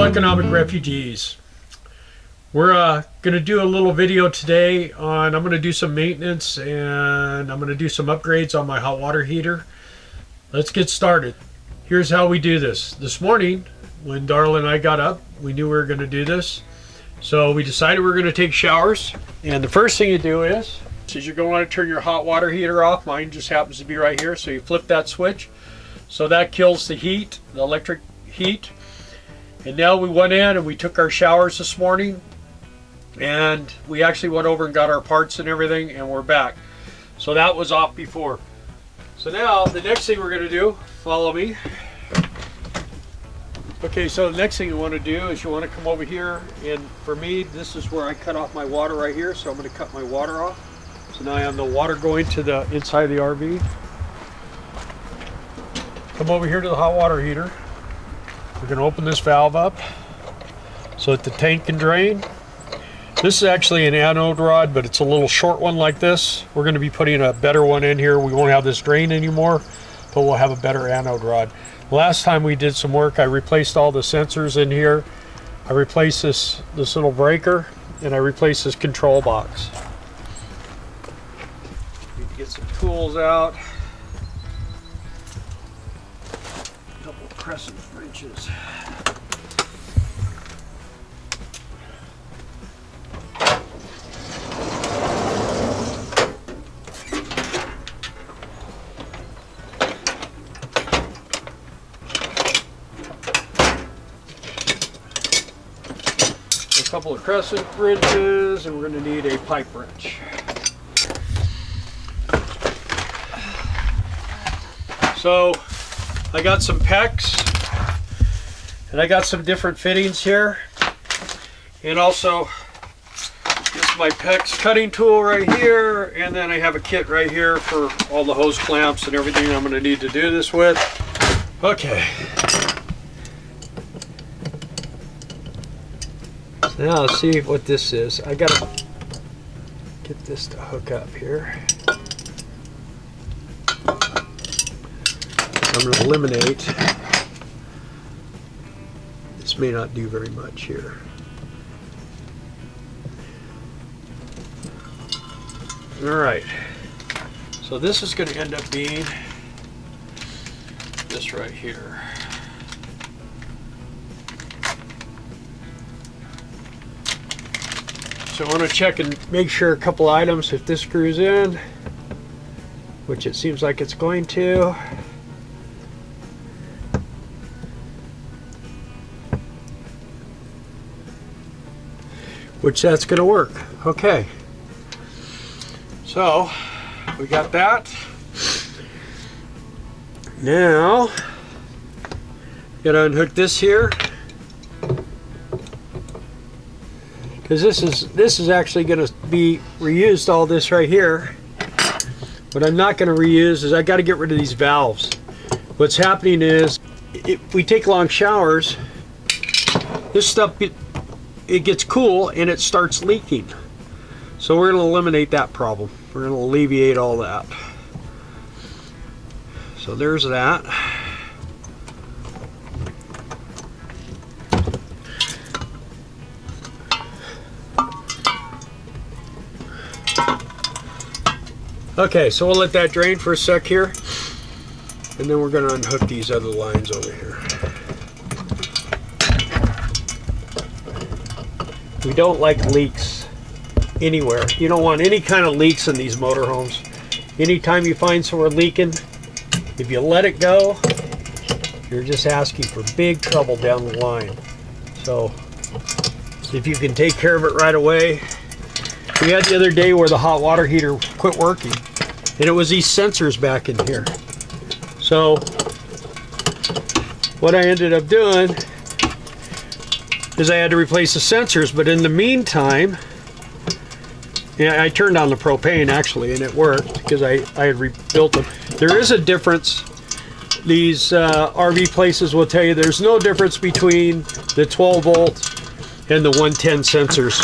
economic refugees. We're going to do a little video today on, I'm going to do some maintenance and I'm going to do some upgrades on my hot water heater. Let's get started. Here's how we do this. This morning when Darla and I got up, we knew we were going to do this. So we decided we were going to take showers. And the first thing you do is you're going to want to turn your hot water heater off. Mine just happens to be right here. So you flip that switch. So that kills the heat, the electric heat. And now we went in and we took our showers this morning, and we actually went over and got our parts and everything, and we're back. So that was off before. So now the next thing we're going to do, follow me. Okay, so the next thing you want to do is you want to come over here, and for me this is where I cut off my water right here, so I'm going to cut my water off. So now I have the water going to the inside of the RV. Come over here to the hot water heater. We're going to open this valve up so that the tank can drain. This is actually an anode rod, but it's a little short one like this. We're going to be putting a better one in here. We won't have this drain anymore, but we'll have a better anode rod. Last time we did some work, I replaced all the sensors in here. I replaced this little breaker, and I replaced this control box. Need to get some tools out. Crescent wrenches. A couple of crescent wrenches, and we're going to need a pipe wrench. So I got some PEX, and I got some different fittings here, and also just my PEX cutting tool right here, and then I have a kit right here for all the hose clamps and everything I'm going to need to do this with. Okay. So now let's see what this is. I got to get this to hook up here. I'm going to eliminate. This may not do very much here. Alright, so this is going to end up being this right here. So I want to check and make sure a couple items. If this screws in, which it seems like it's going to. Which that's going to work. Okay, so we got that. Now gotta unhook this here, because this is actually going to be reused. All this right here. What I'm not going to reuse is I got to get rid of these valves. What's happening is if we take long showers, this stuff it gets cool and it starts leaking. So we're going to eliminate that problem. We're going to alleviate all that. So there's that. Okay, so we'll let that drain for a sec here, and then we're going to unhook these other lines over here. We don't like leaks anywhere. You don't want any kind of leaks in these motorhomes. Anytime you find somewhere leaking, if you let it go, you're just asking for big trouble down the line. So if you can take care of it right away. We had the other day where the hot water heater quit working, and it was these sensors back in here. So what I ended up doing is I had to replace the sensors, but in the meantime, yeah, I turned on the propane actually, and it worked because I had rebuilt them. There is a difference. These RV places will tell you there's no difference between the 12 volt and the 110 sensors.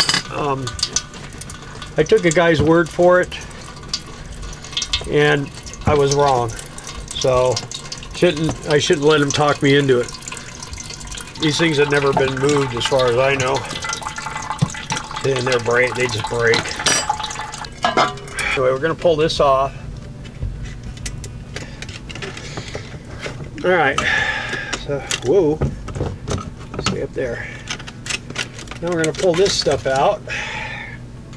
I took a guy's word for it, and I was wrong. So I shouldn't let him talk me into it. These things have never been moved as far as I know. And they just break. Anyway, we're gonna pull this off. All right, so, whoa, stay up there. Now we're gonna pull this stuff out.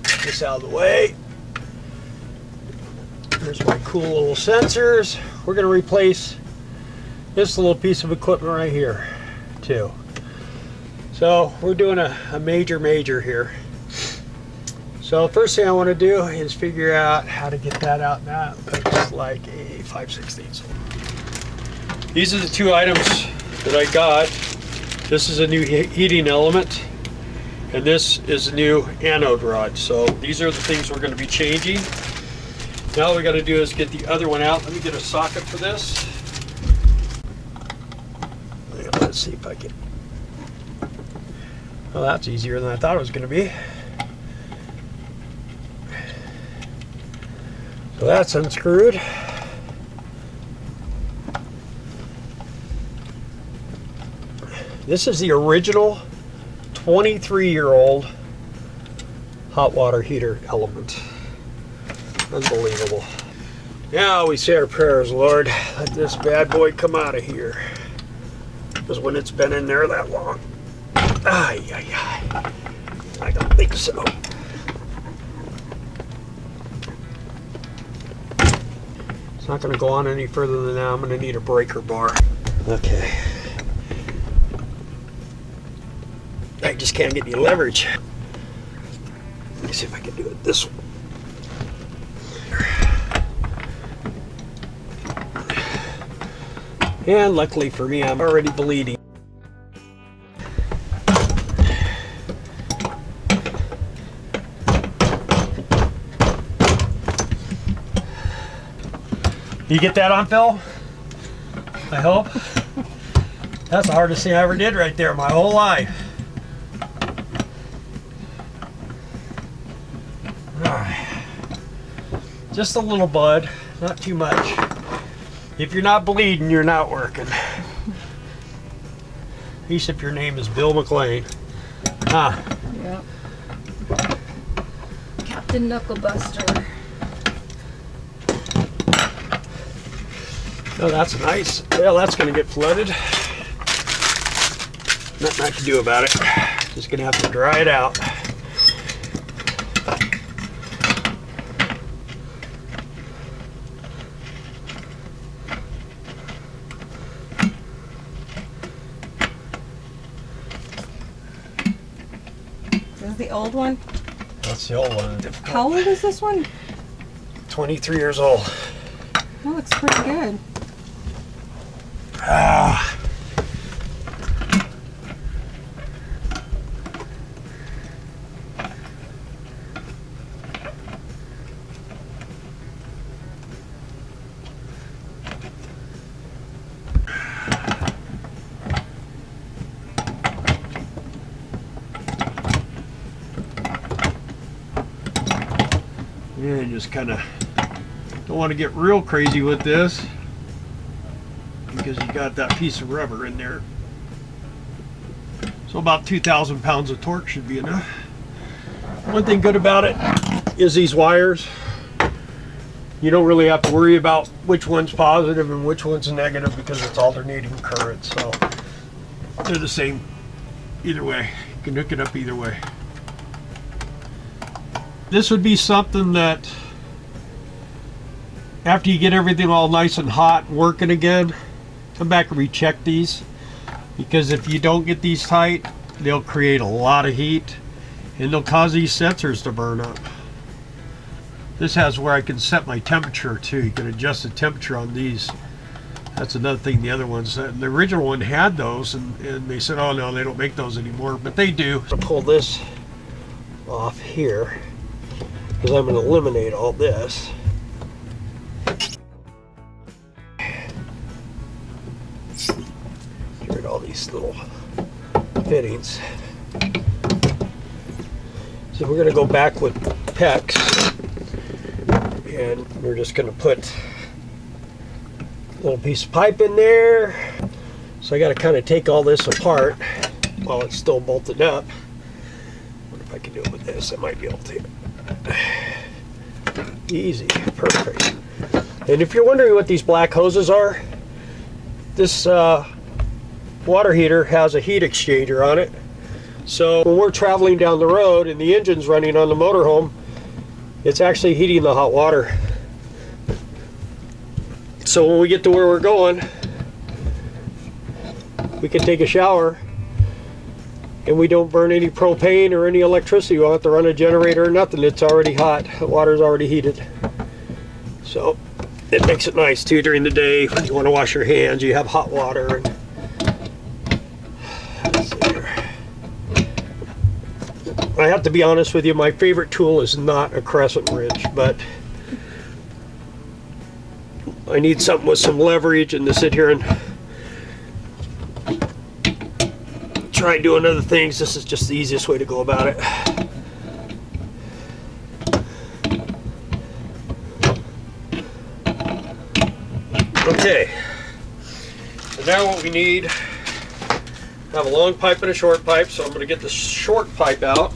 Get this out of the way. There's my cool little sensors. We're gonna replace this little piece of equipment right here, too. So we're doing a major here. So first thing I want to do is figure out how to get that out. Now it looks like a 5/16. These are the two items that I got. This is a new heating element, and this is a new anode rod. So these are the things we're going to be changing. Now all we got to do is get the other one out. Let me get a socket for this. Let's see if I can. Well, that's easier than I thought it was going to be. So that's unscrewed. This is the original 23-year-old hot water heater element. Unbelievable. Now we say our prayers, Lord, let this bad boy come out of here. Because when it's been in there that long, I don't think so. It's not going to go on any further than that. I'm going to need a breaker bar. Okay. I just can't get any leverage. Let me see if I can do it this way. And luckily for me, I'm already bleeding. You get that on, Phil? I hope. That's the hardest thing I ever did right there my whole life. Alright. Just a little, bud, not too much. If you're not bleeding, you're not working. At least if your name is Bill McLean. Huh? Yep. Captain Knucklebuster. Oh, that's nice. Well, that's going to get flooded. Nothing I can do about it. Just going to have to dry it out. This is the old one? That's the old one. How old is this one? 23 years old. That looks pretty good. Ah. Yeah, just kind of don't want to get real crazy with this because you got that piece of rubber in there. So about 2,000 pounds of torque should be enough. One thing good about it is these wires. You don't really have to worry about which one's positive and which one's negative because it's alternating current. So they're the same either way. You can hook it up either way. This would be something that after you get everything all nice and hot and working again, come back and recheck these, because if you don't get these tight, they'll create a lot of heat and they'll cause these sensors to burn up. This has where I can set my temperature too. You can adjust the temperature on these. That's another thing. The other ones, the original one had those, and they said, oh no, they don't make those anymore, but they do. I'll pull this off here because I'm going to eliminate all this. Get rid of all these little fittings. So we're going to go back with PEX, and we're just going to put a little piece of pipe in there. So I got to kind of take all this apart. while it's still bolted up. What if I can do it with this? I might be able to. Easy, perfect. And if you're wondering what these black hoses are, this water heater has a heat exchanger on it. So when we're traveling down the road and the engine's running on the motorhome, it's actually heating the hot water. So when we get to where we're going, we can take a shower and we don't burn any propane or any electricity. We don't have to run a generator or nothing. It's already hot. The water's already heated. So it makes it nice too during the day when you want to wash your hands. You have hot water. And let's see here. I have to be honest with you, my favorite tool is not a crescent wrench, but I need something with some leverage, and to sit here and try doing other things, this is just the easiest way to go about it. Okay, so now what we need, I have a long pipe and a short pipe, so I'm going to get the short pipe out.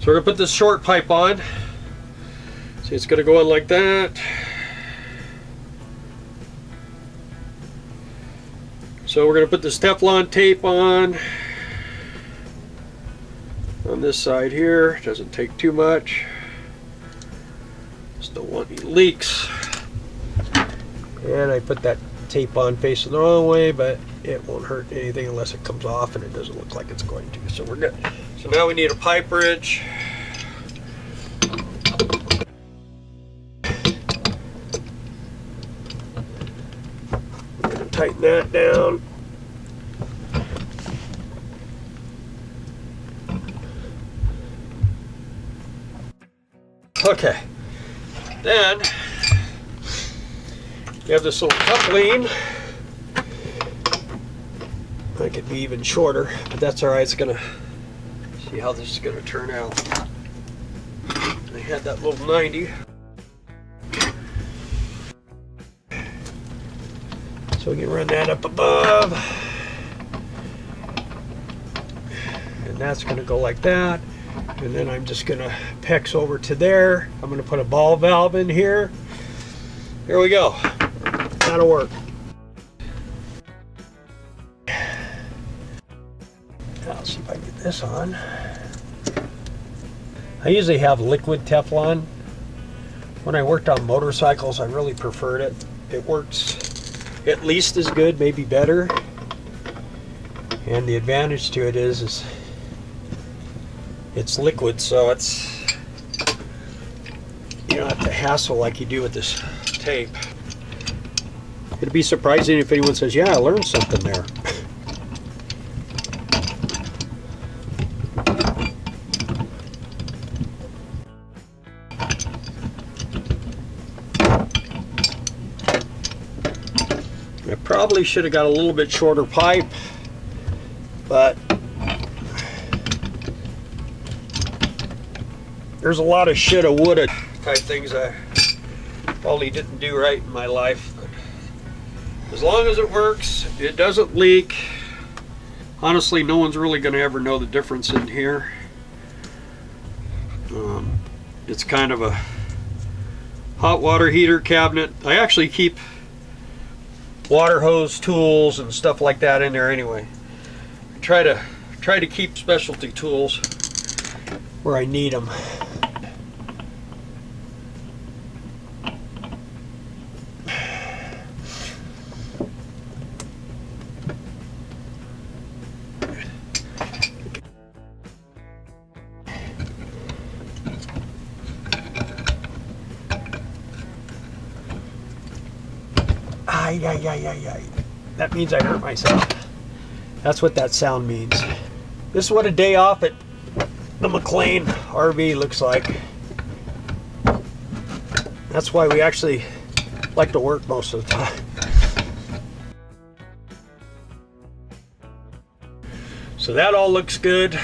So we're going to put this short pipe on. See, it's going to go in like that. So we're going to put this Teflon tape on this side here. Doesn't take too much. Just don't want any leaks. And I put that tape on facing the wrong way, but it won't hurt anything unless it comes off, and it doesn't look like it's going to. So we're good. So now we need a pipe wrench. We're going to tighten that down. Okay. Then you have this little coupling. That could be even shorter, but that's all right. It's gonna see how this is gonna turn out. I had that little 90. So we can run that up above. And that's gonna go like that. And then I'm just gonna PEX over to there. I'm gonna put a ball valve in here. Here we go. That'll work. I'll see if I can get this on. I usually have liquid Teflon. When I worked on motorcycles, I really preferred it. It works at least as good, maybe better. And the advantage to it is it's liquid, so you don't have to hassle like you do with this tape. It'd be surprising if anyone says, yeah, I learned something there. I probably should have got a little bit shorter pipe, but there's a lot of shoulda, woulda type things I probably didn't do right in my life. But as long as it works, it doesn't leak. Honestly, no one's really going to ever know the difference in here. It's kind of a hot water heater cabinet. I actually keep water hose tools and stuff like that in there anyway. I try to keep specialty tools where I need them. That means I hurt myself. That's what that sound means. This is what a day off at the McLean RV looks like. That's why we actually like to work most of the time. So that all looks good.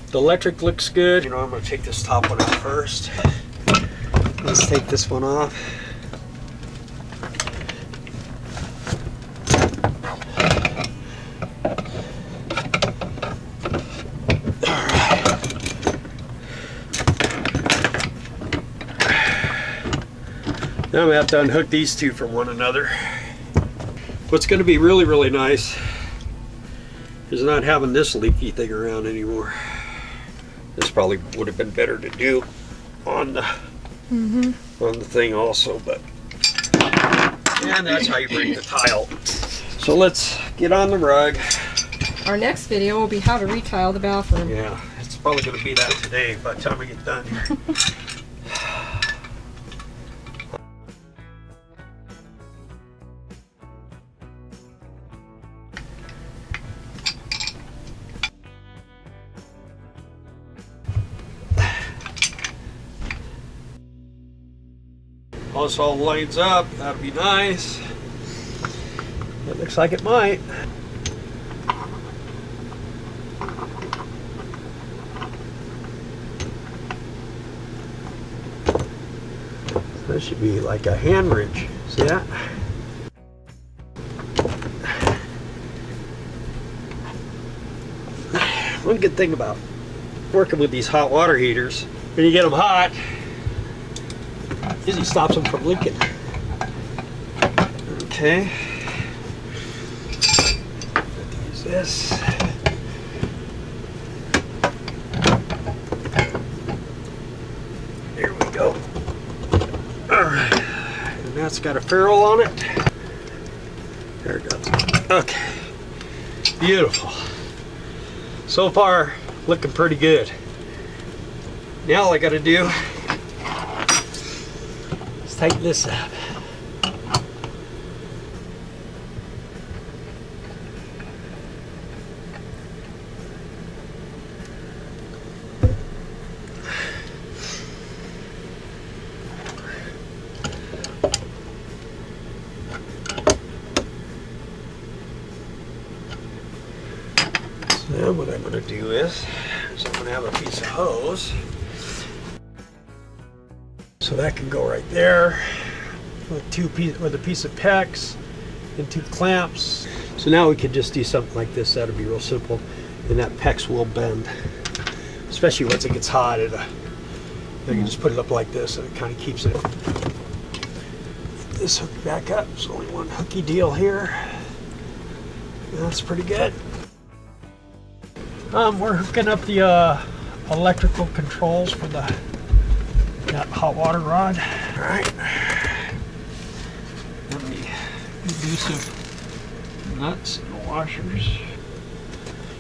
The electric looks good. You know, I'm going to take this top one out first. Let's take this one off. Now I'm going to have to unhook these two from one another. What's going to be really, really nice is not having this leaky thing around anymore. This probably would have been better to do on the thing also, but and that's how you break the tile. So let's get on the rug. Our next video will be how to retile the bathroom. Yeah, it's probably going to be that today by the time we get done here. Once all lines up, that'd be nice. It looks like it might. That should be like a hand wrench. See that? One good thing about working with these hot water heaters, when you get them hot, usually stops them from leaking. Okay. Use this. There we go. Alright. And that's got a ferrule on it. There it goes. Okay. Beautiful. So far, looking pretty good. Now all I gotta do, tighten this up. So now what I'm going to do is I'm going to have a piece of hose. So that can go right there with a piece of PEX and 2 clamps. So now we could just do something like this. That'll be real simple, and that PEX will bend, especially once it gets hot. You can just put it up like this, and it kind of keeps it. This hook back up. There's only one hooky deal here. That's pretty good. We're hooking up the electrical controls for that hot water rod. All right. Let me do some nuts and washers.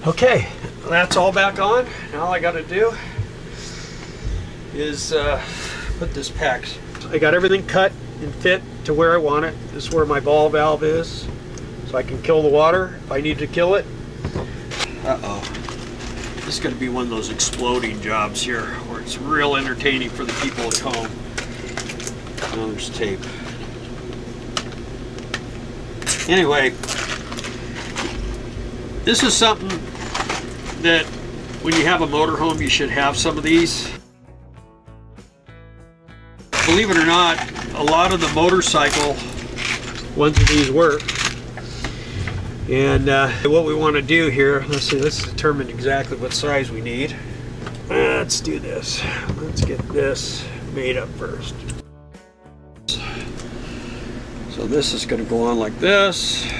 Okay, that's all back on. Now all I got to do is put this PEX. I got everything cut and fit to where I want it. This is where my ball valve is, so I can kill the water if I need to kill it. Uh-oh. This is going to be one of those exploding jobs here where it's real entertaining for the people at home. Oh, there's tape. Anyway, this is something that when you have a motorhome, you should have some of these. Believe it or not, a lot of the motorcycle ones of these work. And what we want to do here, let's determine exactly what size we need. Let's do this. Let's get this made up first. So this is going to go on like this.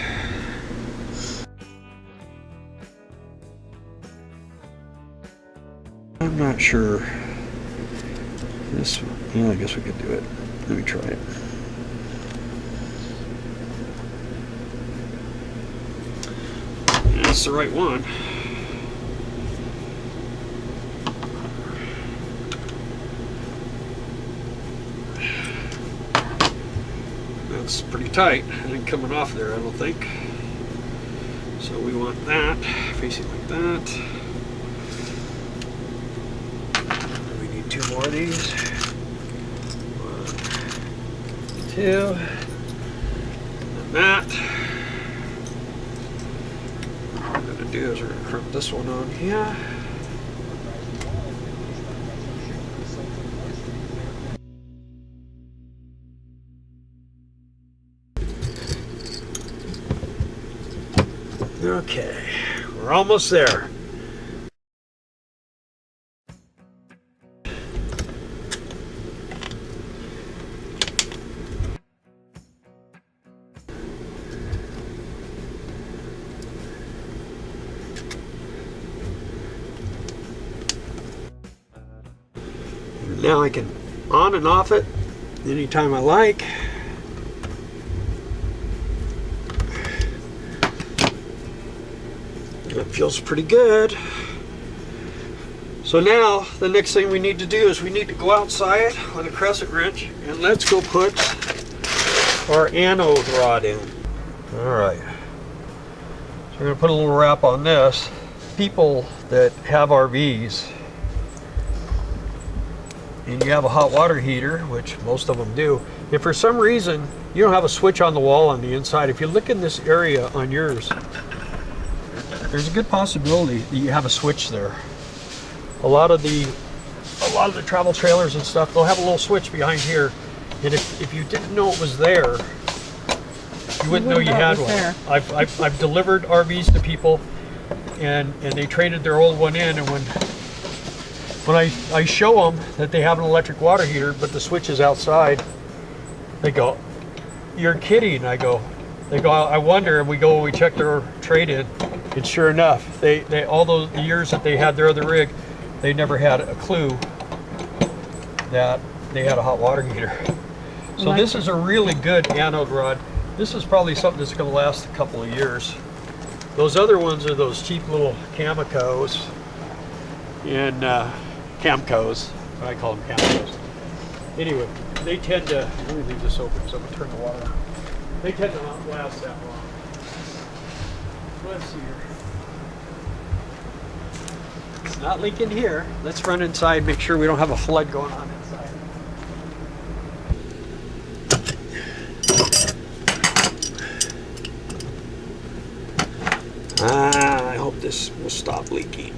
I'm not sure. This, well, I guess we could do it. Let me try it. That's the right one. That's pretty tight. It ain't coming off there, I don't think. So we want that facing like that. We need 2 more of these. 1, 2, and that. Do is we're going to crimp this one on here. Okay, we're almost there. Now I can on and off it anytime I like. It feels pretty good. So now the next thing we need to do is we need to go outside with a crescent wrench and let's go put our anode rod in. Alright, so we're going to put a little wrap on this. People that have RVs and you have a hot water heater, which most of them do, if for some reason you don't have a switch on the wall on the inside, if you look in this area on yours, there's a good possibility that you have a switch there. A lot of the travel trailers and stuff, they'll have a little switch behind here, and if you didn't know it was there, you wouldn't know you had one. I've delivered RVs to people, and they traded their old one in, and when I show them that they have an electric water heater, but the switch is outside, they go, "You're kidding." They go, "I wonder," and we check their trade-in, and sure enough, they all those years that they had their other rig, they never had a clue that they had a hot water heater. So this is a really good anode rod. This is probably something that's going to last a couple of years. Those other ones are those cheap little Camcos and Camcos. I call them Camcos. Anyway, they tend to, let me leave this open so I'm going to turn the water on. They tend to not last that long. Let's see here. It's not leaking here. Let's run inside, make sure we don't have a flood going on inside. I hope this will stop leaking.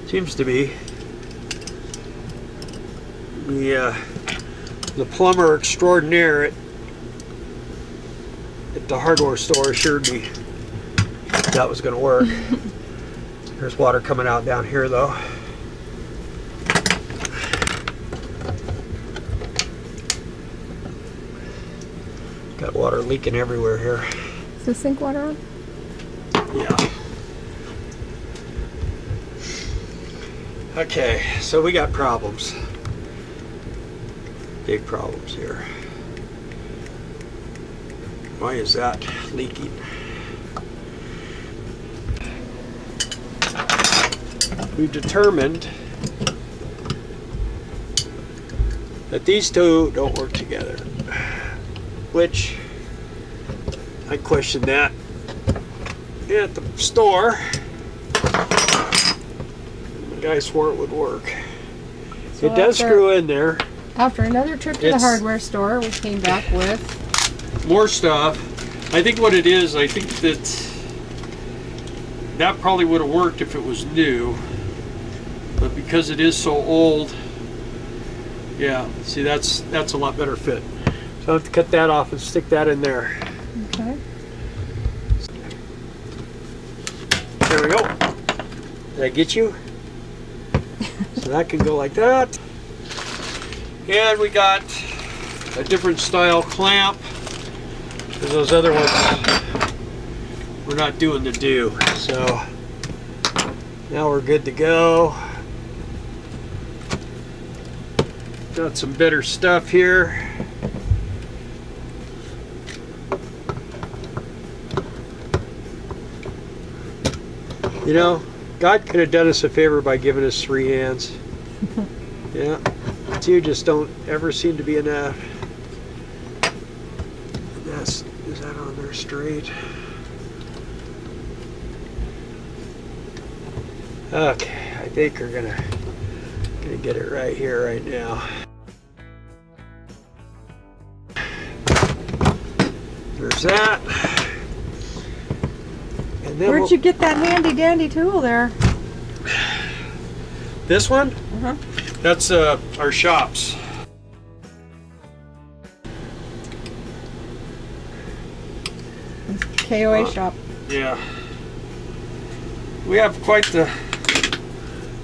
Seems to be. The plumber extraordinaire at the hardware store assured me that was going to work. There's water coming out down here though. Got water leaking everywhere here. Is the sink water on? Yeah. Okay, so we got problems. Big problems here. Why is that leaking? We've determined that these two don't work together, which I questioned that at the store. The guy swore it would work. So it does screw in there. After another trip to the hardware store, we came back with more stuff. I think what it is, I think that probably would have worked if it was new, but because it is so old, yeah, see that's a lot better fit. So I have to cut that off and stick that in there. Okay. There we go. Did I get you? So that can go like that. And we got a different style clamp, because those other ones we're not doing the do. So now we're good to go. Got some better stuff here. You know, God could have done us a favor by giving us 3 hands. Yeah. 2 just don't ever seem to be enough. Is that on there straight? Okay, I think we're gonna get it right here, right now. There's that. And then where'd you get that handy dandy tool there? This one? Uh-huh. That's our shops. KOA shop. Yeah. We have quite the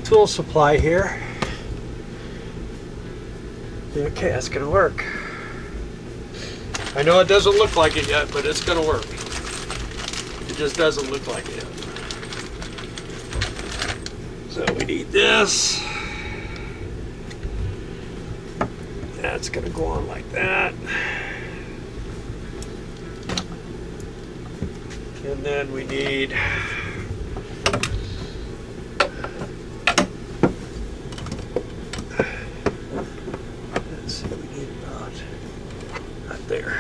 tool supply here. Okay, that's gonna work. I know it doesn't look like it yet, but it's gonna work. It just doesn't look like it yet. So we need this. That's gonna go on like that. And then we need let's see, we need about right there.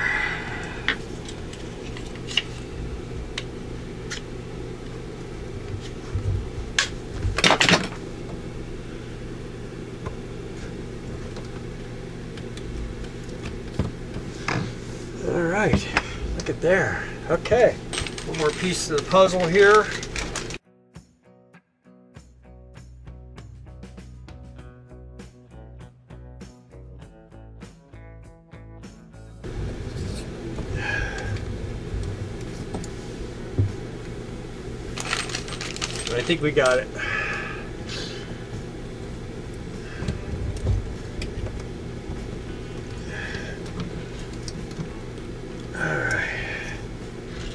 All right, look at there. Okay, one more piece of the puzzle here. I think we got it.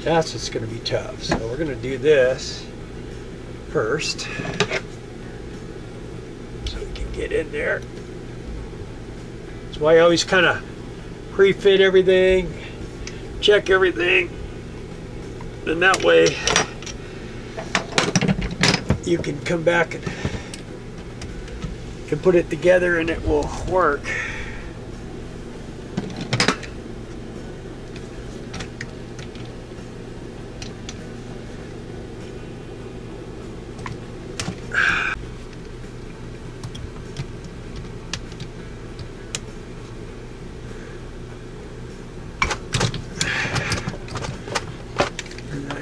That's what's going to be tough. So we're going to do this first, so we can get in there. That's why I always kind of pre-fit everything, check everything, and that way you can come back and put it together and it will work.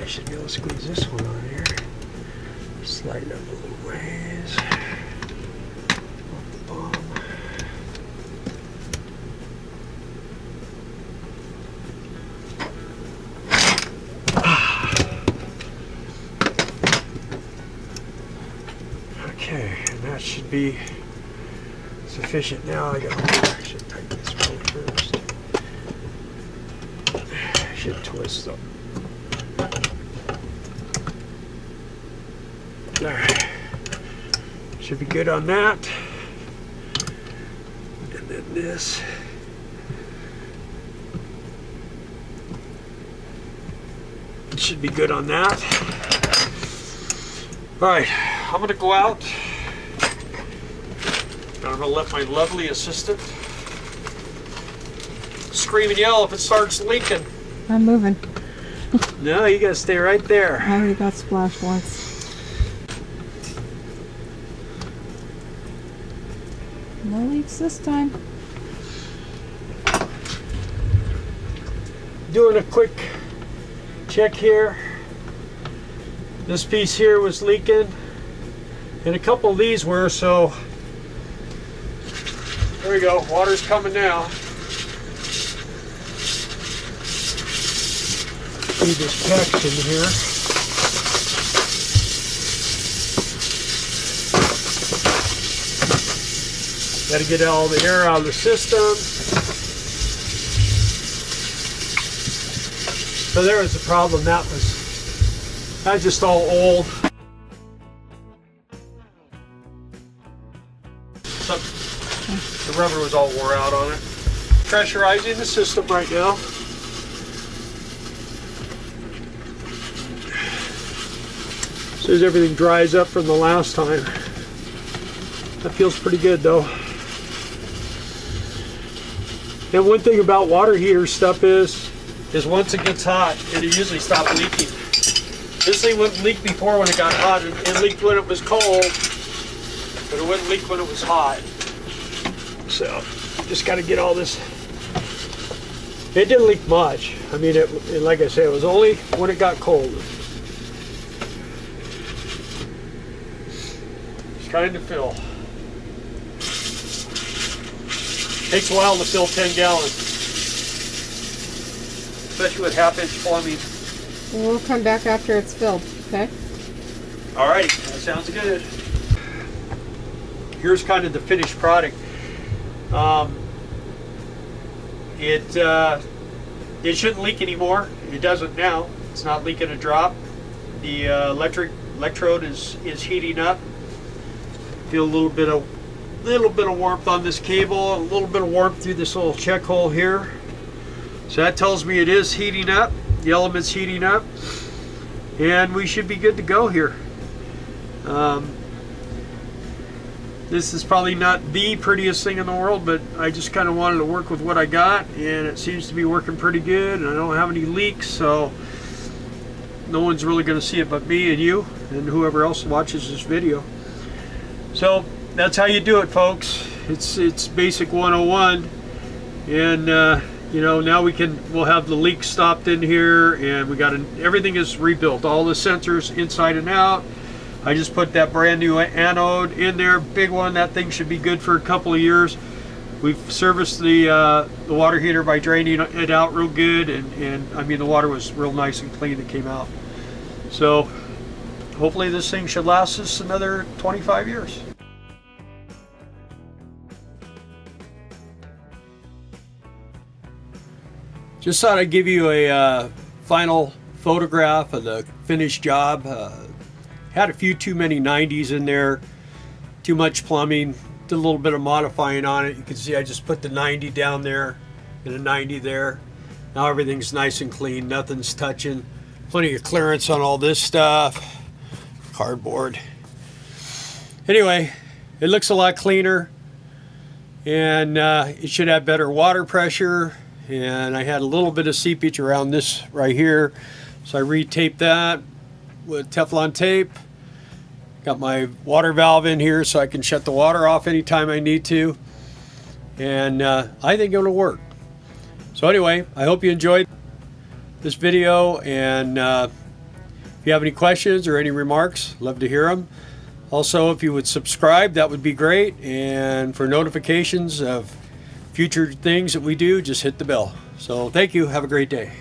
Should be able to squeeze this one on here. Slide it up a little ways. Off the bottom. Okay, and that should be sufficient. Now I should tighten this bolt first. Should twist them. Alright, should be good on that. And then this. Should be good on that. Alright, I'm going to go out. And I'm going to let my lovely assistant scream and yell if it starts leaking. I'm moving. No, you got to stay right there. I already got splashed once. No leaks this time. Doing a quick check here. This piece here was leaking, and a couple of these were, so there we go. Water's coming now. See this PEX in here. Got to get all the air out of the system. So there was the problem. That's just all old. The rubber was all wore out on it. Pressurizing the system right now. As soon as everything dries up from the last time. That feels pretty good though. And one thing about water heater stuff is once it gets hot, it'll usually stop leaking. This thing wouldn't leak before when it got hot. It leaked when it was cold, but it wouldn't leak when it was hot. So, just got to get all this. It didn't leak much. I mean, like I said, it was only when it got cold. It's trying to fill. Takes a while to fill 10 gallons, especially with half-inch plumbing. We'll come back after it's filled, okay? Alright, that sounds good. Here's kind of the finished product. it shouldn't leak anymore. It doesn't now. It's not leaking a drop. The electrode is heating up. Feel a little bit of warmth on this cable, a little bit of warmth through this little check hole here. So that tells me it is heating up. The element's heating up, and we should be good to go here. This is probably not the prettiest thing in the world, but I just kind of wanted to work with what I got, and it seems to be working pretty good, and I don't have any leaks, so no one's really going to see it but me and you and whoever else watches this video. So that's how you do it, folks. It's basic 101, and you know, now we'll have the leaks stopped in here, and everything is rebuilt, all the sensors inside and out. I just put that brand new anode in there, big one. That thing should be good for a couple of years. We've serviced the water heater by draining it out real good, and I mean, the water was real nice and clean that came out. So hopefully this thing should last us another 25 years. Just thought I'd give you a final photograph of the finished job. Had a few too many 90s in there, too much plumbing, did a little bit of modifying on it. You can see I just put the 90 down there and a 90 there. Now everything's nice and clean, nothing's touching. Plenty of clearance on all this stuff, cardboard. Anyway, it looks a lot cleaner, and it should have better water pressure. And I had a little bit of seepage around this right here, so I re-taped that with Teflon tape. Got my water valve in here so I can shut the water off anytime I need to, and I think it'll work. So anyway, I hope you enjoyed this video, and if you have any questions or any remarks, love to hear them. Also, if you would subscribe, that would be great, and for notifications of future things that we do, just hit the bell. So thank you. Have a great day.